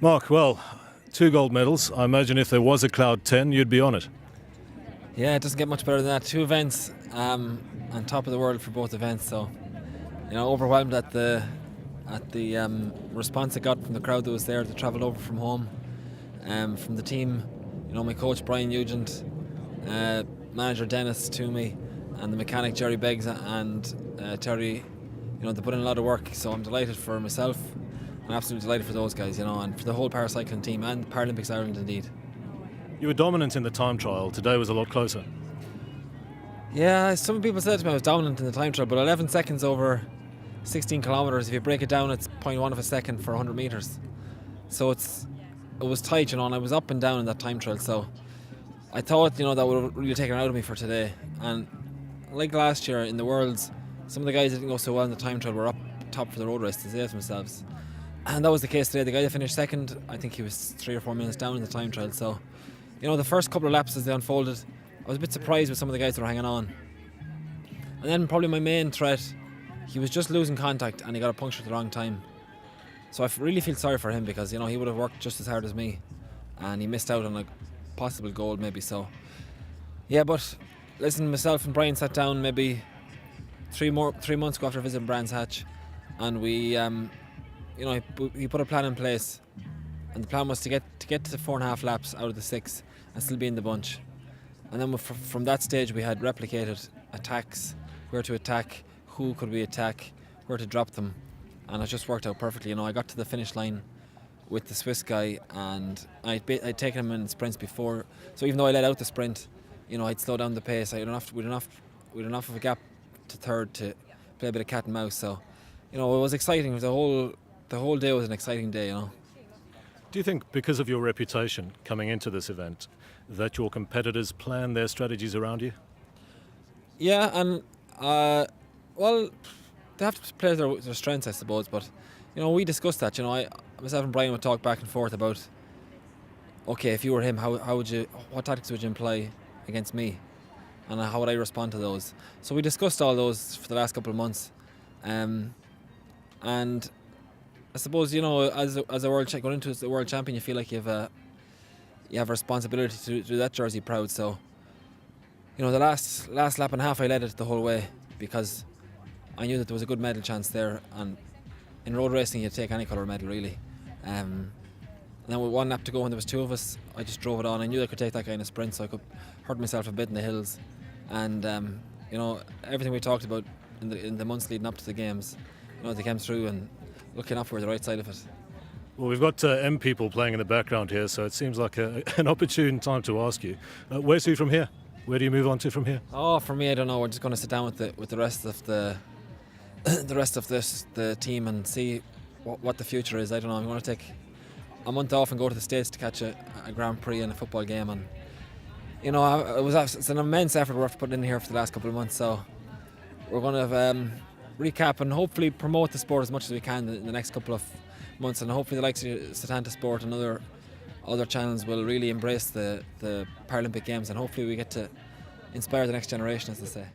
Mark, well, 2 gold medals. I imagine if there was a Cloud 10, you'd be on it. Yeah, it doesn't get much better than that. 2 events, on top of the world for both events. So, overwhelmed at the response I got from the crowd that was there that travelled over from home, from the team. My coach Brian Nugent, manager Dennis Toomey, and the mechanic Jerry Beggs and Terry. They put in a lot of work. So I'm delighted for myself. I'm absolutely delighted for those guys, and for the whole paracycling team and Paralympics Ireland indeed. You were dominant in the time trial. Today was a lot closer. Yeah, some people said to me I was dominant in the time trial, but 11 seconds over 16 kilometres, if you break it down, it's 0.1 of a second for 100 metres. So it was tight, and I was up and down in that time trial. So I thought, that would have really taken it out of me for today. And like last year in the Worlds, some of the guys that didn't go so well in the time trial were up top for the road race to save themselves. And that was the case today. The guy that finished second, I think he was 3 or 4 minutes down in the time trial. So, the first couple of laps as they unfolded, I was a bit surprised with some of the guys that were hanging on. And then probably my main threat, he was just losing contact and he got a puncture at the wrong time. So I really feel sorry for him because, he would have worked just as hard as me and he missed out on a possible gold maybe. So, yeah, but listen, myself and Brian sat down maybe 3 months ago after visiting Brands Hatch, and we, he put a plan in place, and the plan was to get to 4.5 laps out of the 6 and still be in the bunch. And then from that stage we had replicated attacks, where to attack, who could we attack, where to drop them, and it just worked out perfectly. I got to the finish line with the Swiss guy, and I'd taken him in sprints before, so even though I let out the sprint, I'd slow down the pace. We'd enough of a gap to third to play a bit of cat and mouse. So, it was exciting. The whole day was an exciting day. Do you think, because of your reputation coming into this event, that your competitors plan their strategies around you? Yeah, and well, they have to play their strengths, I suppose. But we discussed that. Myself and Brian would talk back and forth about, okay, if you were him, what tactics would you employ against me, and how would I respond to those? So we discussed all those for the last couple of months, and I suppose as a going into the world champion, you feel like you have a responsibility to do that jersey proud. So the last lap and a half I led it the whole way because I knew that there was a good medal chance there, and in road racing you take any colour medal really. And then with 1 lap to go when there was 2 of us, I just drove it on. I knew I could take that guy in a sprint, so I could hurt myself a bit in the hills. And everything we talked about in the months leading up to the games, they came through, and looking up, we're the right side of it. Well, we've got M people playing in the background here, so it seems like an opportune time to ask you. Where to from here? Where do you move on to from here? Oh, for me, I don't know. We're just going to sit down with the rest of the rest of the team and see what the future is. I don't know. I'm going to take a month off and go to the States to catch a Grand Prix and a football game, and it's an immense effort we're putting in here for the last couple of months. So we're going to recap and hopefully promote the sport as much as we can in the next couple of months, and hopefully the likes of Setanta Sports and other channels will really embrace the Paralympic Games, and hopefully we get to inspire the next generation, as they say.